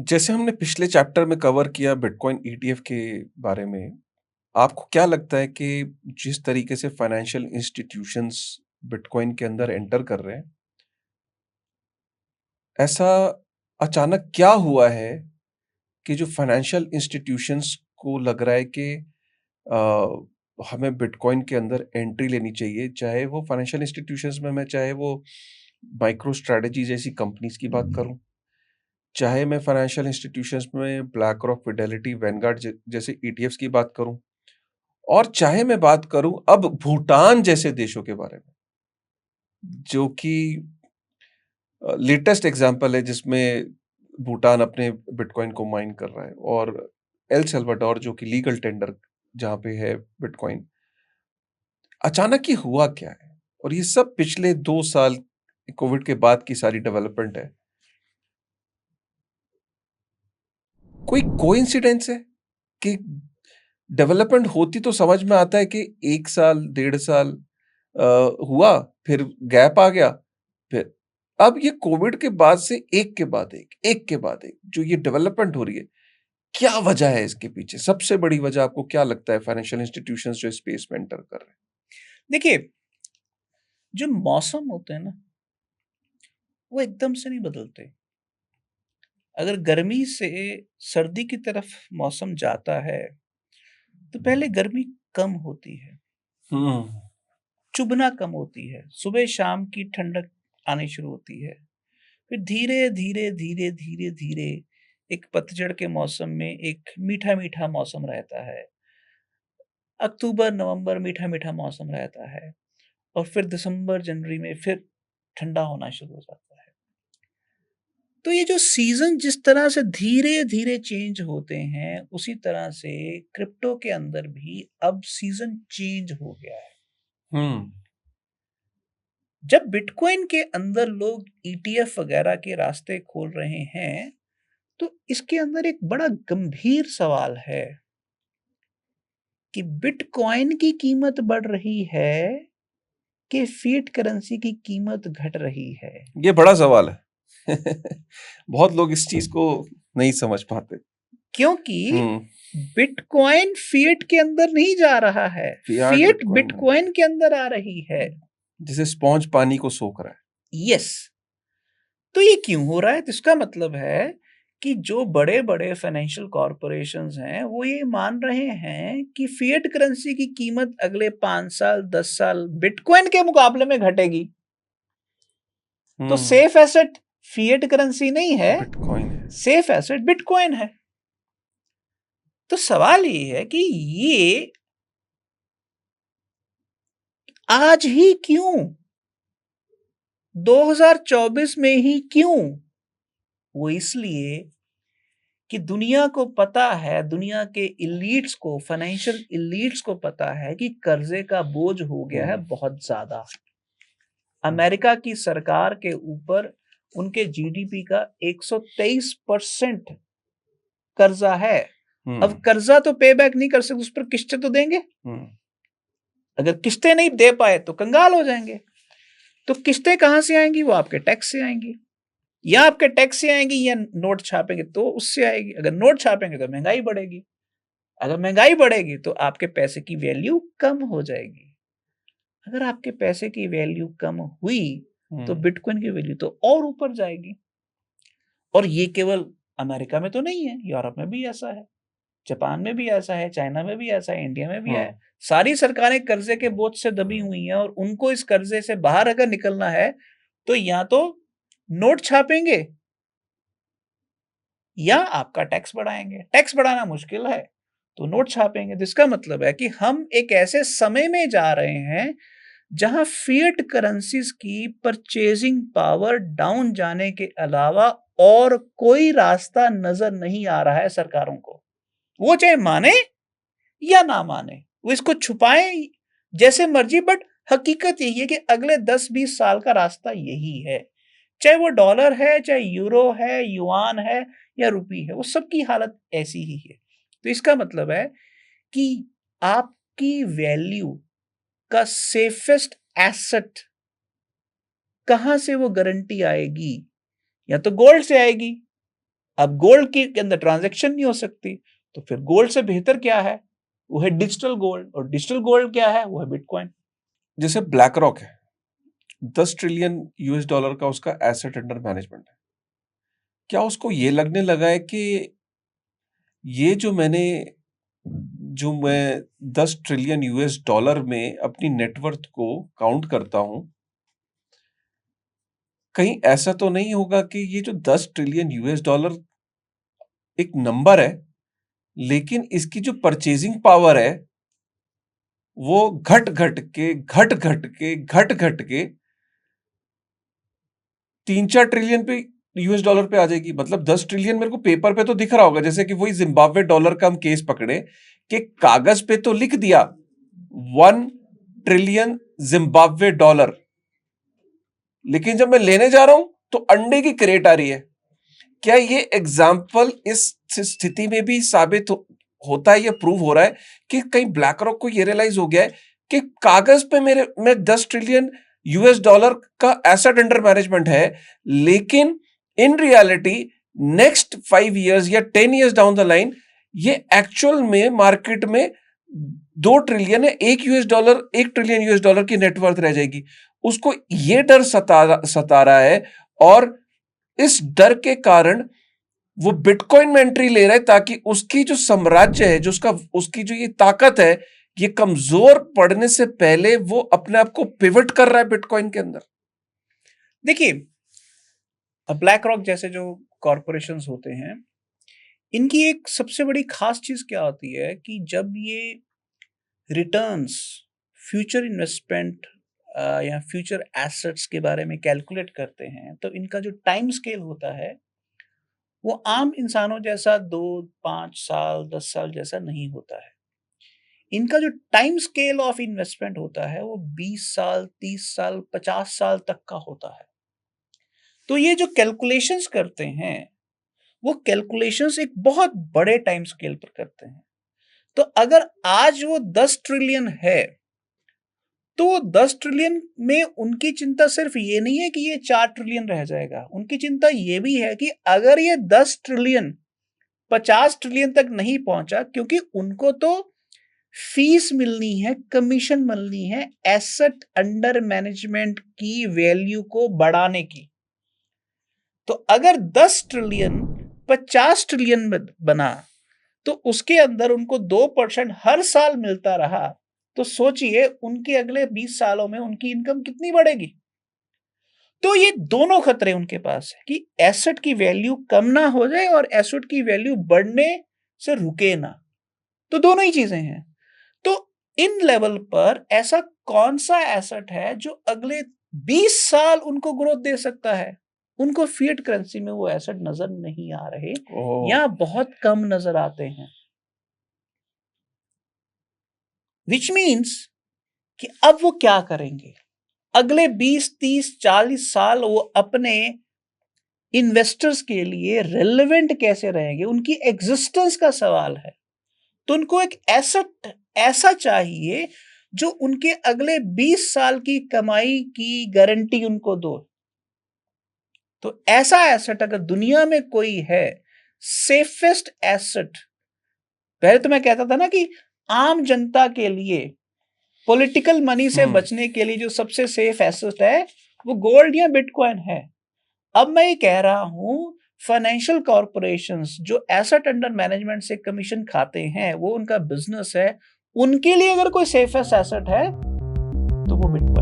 जैसे हमने पिछले चैप्टर में कवर किया बिटकॉइन ईटीएफ के बारे में, आपको क्या लगता है कि जिस तरीके से फाइनेंशियल इंस्टीट्यूशंस बिटकॉइन के अंदर एंटर कर रहे हैं, ऐसा अचानक क्या हुआ है कि जो फाइनेंशियल इंस्टीट्यूशंस को लग रहा है कि हमें बिटकॉइन के अंदर एंट्री लेनी चाहिए, चाहे वो फाइनेंशियल इंस्टीट्यूशंस में मैं चाहे वो माइक्रो स्ट्रेटजी जैसी कंपनीज की बात करूं, चाहे मैं फाइनेंशियल इंस्टीट्यूशंस में ब्लैक रॉक, फिडेलिटी, वैनगार्ड जैसे ईटीएफ्स की बात करूं, और चाहे मैं बात करूं अब भूटान जैसे देशों के बारे में, जो कि लेटेस्ट एग्जांपल है जिसमें भूटान अपने बिटकॉइन को माइन कर रहा है, और एल सल्वाडोर जो कि लीगल टेंडर जहां पे है बिटकॉइन। अचानक ये हुआ क्या है? और ये सब पिछले 2 साल कोविड के बाद की सारी डेवलपमेंट है। कोई कोइंसिडेंस है कि डेवलपमेंट होती तो समझ में आता है कि 1 साल 1.5 साल हुआ, फिर गैप आ गया, फिर अब ये कोविड के बाद से एक के बाद एक के बाद एक जो ये डेवलपमेंट हो रही है, क्या वजह है इसके पीछे? सबसे बड़ी वजह आपको क्या लगता है फाइनेंशियल इंस्टीट्यूशंस जो स्पेस में एंटर कर रहे हैं? देखिए, जो मौसम होते हैं ना, वो एकदम से नहीं बदलते। अगर गर्मी से सर्दी की तरफ मौसम जाता है, तो पहले गर्मी कम होती है, हम्म। चुभना कम होती है, सुबह शाम की ठंडक आनी शुरू होती है। फिर धीरे धीरे धीरे धीरे धीरे एक पतझड़ के मौसम में एक मीठा मीठा मौसम रहता है। अक्टूबर नवंबर मीठा मीठा मौसम रहता है, और फिर दिसंबर जनवरी में फिर ठंडा होना शुरू हो जाता है। तो ये जो सीजन जिस तरह से धीरे धीरे चेंज होते हैं, उसी तरह से क्रिप्टो के अंदर भी अब सीजन चेंज हो गया है। हम्म। जब बिटकॉइन के अंदर लोग ईटीएफ वगैरह के रास्ते खोल रहे हैं, तो इसके अंदर एक बड़ा गंभीर सवाल है कि बिटकॉइन की कीमत बढ़ रही है कि फिएट करेंसी की कीमत घट रही है। ये बड़ा सवाल है। बहुत लोग इस चीज को नहीं समझ पाते। क्योंकि हम्म। बिटकॉइन फिएट के अंदर नहीं जा रहा है, फियाट फिएट बिटकॉइन बन रहा बिटकॉइन के अंदर आ रही है। है, जैसे स्पॉन्ज पानी को सोख रहा है। यस। तो ये क्यों हो रहा है? तो इसका मतलब है कि जो बड़े बड़े फाइनेंशियल कॉरपोरेशंस हैं, वो ये मान रहे हैं कि फिएट करेंसी की कीमत अगले 5 साल 10 साल बिटकॉइन के मुकाबले में घटेगी। तो हम्म। सेफ एसेट फिएट करेंसी नहीं है, बिटकॉइन है। सेफ एसेट बिटकॉइन है। तो सवाल ये है कि ये आज ही क्यों, 2024 में ही क्यों? वो इसलिए कि दुनिया को पता है, दुनिया के इलीट्स को, फाइनेंशियल इलीट्स को पता है कि कर्जे का बोझ हो गया है बहुत ज्यादा। अमेरिका की सरकार के ऊपर उनके जीडीपी का 123% कर्जा है। अब कर्जा तो पे बैक नहीं कर सकते, उस पर किस्तें तो देंगे। अगर किस्तें नहीं दे पाए तो कंगाल हो जाएंगे। तो किस्तें कहां से आएंगी? वो आपके टैक्स से आएंगी, या आपके टैक्स से आएंगी, या नोट छापेंगे तो उससे आएगी। अगर नोट छापेंगे तो महंगाई बढ़ेगी, अगर महंगाई बढ़ेगी तो आपके पैसे की वैल्यू कम हो जाएगी। अगर आपके पैसे की वैल्यू कम हुई तो बिटकॉइन की वैल्यू तो और ऊपर जाएगी। और ये केवल अमेरिका में तो नहीं है, यूरोप में भी ऐसा है, जापान में भी ऐसा है, चाइना में भी ऐसा है, इंडिया में भी है। सारी सरकारें कर्जे के बोझ से दबी हुई हैं, और उनको इस कर्जे से बाहर अगर निकलना है तो या तो नोट छापेंगे या आपका टैक्स बढ़ाएंगे। टैक्स बढ़ाना मुश्किल है तो नोट छापेंगे। तो इसका मतलब है कि हम एक ऐसे समय में जा रहे हैं जहां फिएट करेंसीज की परचेजिंग पावर डाउन जाने के अलावा और कोई रास्ता नजर नहीं आ रहा है सरकारों को। वो चाहे माने या ना माने, वो इसको छुपाएं जैसे मर्जी, बट हकीकत यही है कि अगले 10-20 साल का रास्ता यही है। चाहे वो डॉलर है, चाहे यूरो है, युआन है, या रुपी है, वो सबकी हालत ऐसी ही है। तो इसका मतलब है कि आपकी वैल्यू का सेफेस्ट एसेट कहां से वो गारंटी आएगी? या तो गोल्ड से आएगी, अब गोल्ड के अंदर ट्रांजैक्शन नहीं हो सकती, तो फिर गोल्ड से बेहतर क्या है? वो है डिजिटल गोल्ड, और डिजिटल गोल्ड क्या है? वो है बिटकॉइन। जैसे ब्लैक रॉक है, 10 ट्रिलियन यूएस डॉलर का उसका एसेट अंडर मैनेजमेंट है। क्या उसको ये लगने लगा है कि ये जो मैं 10 ट्रिलियन यूएस डॉलर में अपनी नेटवर्थ को काउंट करता हूं, कहीं ऐसा तो नहीं होगा कि ये जो 10 ट्रिलियन यूएस डॉलर एक नंबर है, लेकिन इसकी जो परचेजिंग पावर है वो घट घट के 3-4 ट्रिलियन पे यूएस डॉलर पे आ जाएगी। मतलब 10 ट्रिलियन मेरे को पेपर पे तो दिख रहा होगा, जैसे कि वही जिम्बाब्वे डॉलर का हम केस पकड़े कि कागज पे तो लिख दिया 1 ट्रिलियन जिम्बाब्वे डॉलर, लेकिन जब मैं लेने जा रहा हूं तो अंडे की क्रेट आ रही है। क्या ये एग्जाम्पल इस स्थिति में भी साबित होता है, ये प्रूव हो रहा है कि कहीं ब्लैक रॉक को ये रियलाइज हो गया है कि कागज पे मैं 10 ट्रिलियन यूएस डॉलर का एसेट अंडर मैनेजमेंट है, लेकिन इन रियलिटी नेक्स्ट 5 years या 10 years डाउन द लाइन ये एक्चुअल में मार्केट में 2 ट्रिलियन है, 1 ट्रिलियन यूएस डॉलर की नेटवर्थ रह जाएगी। उसको ये डर सता रहा है, और इस डर के कारण वो बिटकॉइन में एंट्री ले रहा है ताकि उसकी जो साम्राज्य है, जो उसकी जो ये ताकत है, ये कमजोर पड़ने से पहले वो अपने आप को पिवट कर रहा है बिटकॉइन के अंदर। देखिए, ब्लैक रॉक जैसे जो कॉरपोरेशंस होते हैं, इनकी एक सबसे बड़ी खास चीज क्या होती है कि जब ये रिटर्न्स, फ्यूचर इन्वेस्टमेंट या फ्यूचर एसेट्स के बारे में कैलकुलेट करते हैं, तो इनका जो टाइम स्केल होता है वो आम इंसानों जैसा 2-5 साल 10 साल जैसा नहीं होता है। इनका जो टाइम स्केल ऑफ इन्वेस्टमेंट होता है वो 20 साल 30 साल 50 साल तक का होता है। तो ये जो कैलकुलेशंस करते हैं, वो कैलकुलेशंस एक बहुत बड़े टाइम स्केल पर करते हैं। तो अगर आज वो 10 ट्रिलियन है, तो 10 ट्रिलियन में उनकी चिंता सिर्फ ये नहीं है कि ये 4 ट्रिलियन रह जाएगा, उनकी चिंता ये भी है कि अगर ये 10 ट्रिलियन 50 ट्रिलियन तक नहीं पहुंचा, क्योंकि उनको तो फीस मिलनी है, कमीशन मिलनी है एसेट अंडर मैनेजमेंट की वैल्यू को बढ़ाने की। तो अगर 10 ट्रिलियन 50 ट्रिलियन बना, तो उसके अंदर उनको 2% हर साल मिलता रहा, तो सोचिए उनके अगले 20 सालों में उनकी इनकम कितनी बढ़ेगी। तो ये दोनों खतरे उनके पास है कि एसेट की वैल्यू कम ना हो जाए और एसेट की वैल्यू बढ़ने से रुके ना। तो दोनों ही चीजें हैं। तो इन लेवल पर ऐसा कौन सा एसेट है जो अगले 20 साल उनको ग्रोथ दे सकता है? उनको फिएट करेंसी में वो एसेट नजर नहीं आ रहे या बहुत कम नजर आते हैं। विच मीन्स कि अब वो क्या करेंगे? अगले 20 30 40 साल वो अपने इन्वेस्टर्स के लिए रेलेवेंट कैसे रहेंगे? उनकी एग्जिस्टेंस का सवाल है। तो उनको एक एसेट ऐसा चाहिए जो उनके अगले 20 साल की कमाई की गारंटी उनको दो। तो ऐसा एसेट अगर दुनिया में कोई है, सेफेस्ट एसेट, पहले तो मैं कहता था ना कि आम जनता के लिए पॉलिटिकल मनी से बचने के लिए जो सबसे सेफ एसेट है वो गोल्ड या बिटकॉइन है। अब मैं ये कह रहा हूं, फाइनेंशियल कॉरपोरेशंस जो एसेट अंडर मैनेजमेंट से कमीशन खाते हैं, वो उनका बिजनेस है, उनके लिए अगर कोई सेफेस्ट एसेट है तो वो बिटकॉइन